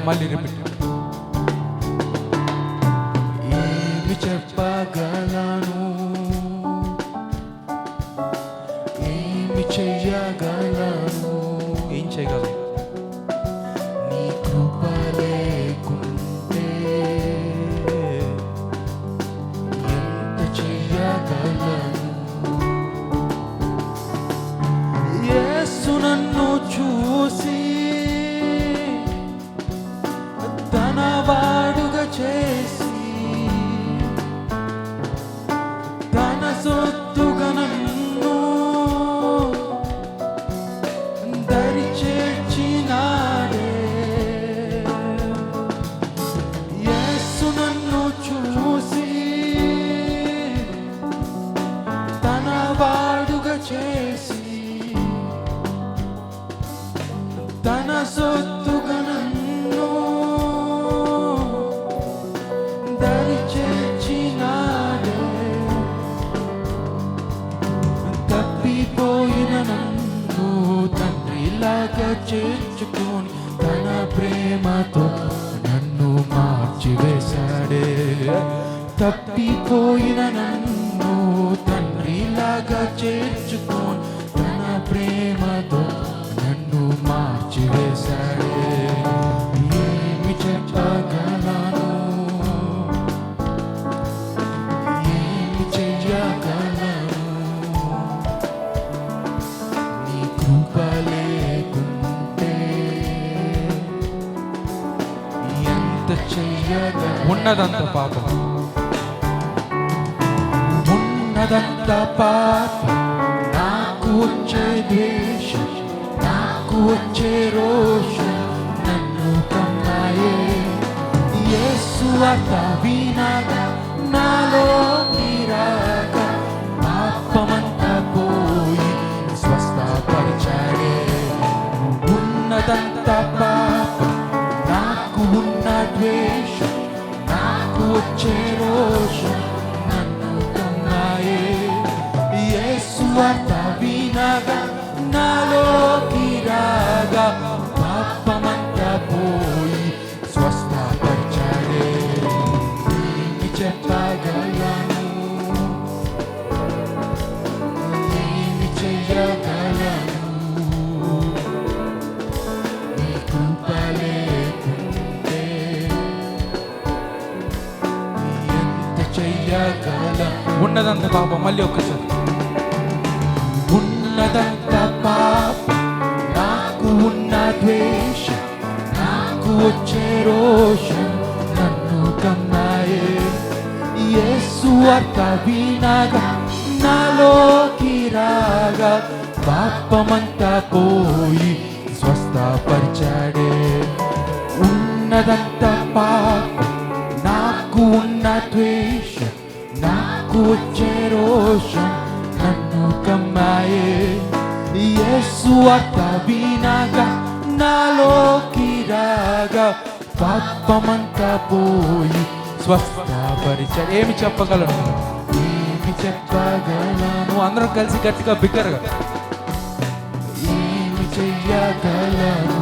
మళ్ళీ రిపీట్. ఏమి చెప్పగలను, ఏమి చెయ్యగలను, ఏం చేయగలను? నీ కృప లేకుంటే ఎంత చెయ్యగలను. యేసు నన్ను చూసి తన వాడుగా చేసి తన సొత్తుగా నన్ను దరి చేర్చినాడే. యేసు నన్ను చూసి తన వాడుగా చేసి తన సొత్తుగా నన్ను దరి చేర్చినాడే. తప్పిపోయిన నన్ను తండ్రిలాగా చేర్చుకొని తన ప్రేమతో నన్ను మార్చివేశాడే. తప్పిపోయిన నన్ను తండ్రిలాగా చేర్చుకొని తన ప్రేమతో నన్ను మార్చివేశాడే. ఏమి చెప్పగలను, ఏమి చెయ్యగలను, నీ కృప లేకుంటే ఎంత చెయ్యగలను. ఉన్నదంత పాపం, ఉన్నదంత పాపం, నాకు వచ్చే ద్వేషం, నాకు వచ్చే రోషం నన్ను కమ్మాయే. యేసు వార్త వినగా నాలోకి రాగా పాపమంతా పోయి స్వస్థపరిచాడే. ఉన్నదంత పాపం, నాకు ఉన్న ద్వేషం, నాకు వచ్చే రోషం నన్ను కమ్మాయే. యేసు వార్త వినగా నాలోకి రాగా పాపమంతా పోయి స్వస్థపరిచాడే. ఏమి చెప్పగలను, ఏమి చెయ్యగలను, నీ కృప లేకుంటే ఎంత చెయ్యగలను. ఉన్నదంత పాపం. మళ్ళీ ఒక్కసారి. ఉన్నదంత పాపం, నాకు ఉన్న ద్వేషం, నాకు వచ్చే రోషం నన్ను కమ్మాయే. యేసు వార్త వినగా నాలోకి రాగా పాపమంతా పోయి స్వస్థపరిచాడే. ఉన్నదంత పాపం, నాకు ఉన్న ద్వేషం, నాకు వచ్చే రోషం నన్ను కమ్మాయే. యేసు వార్త వినగా నాలోకి రాగా పాపమంతా పోయి స్వస్థపరిచాడు. ఏమి చెప్పగలను, ఏమి చెప్పగలను, నువ్వు అందరం కలిసి గట్టిగా బిగ్గరగా ఏమి చెయ్యగలను,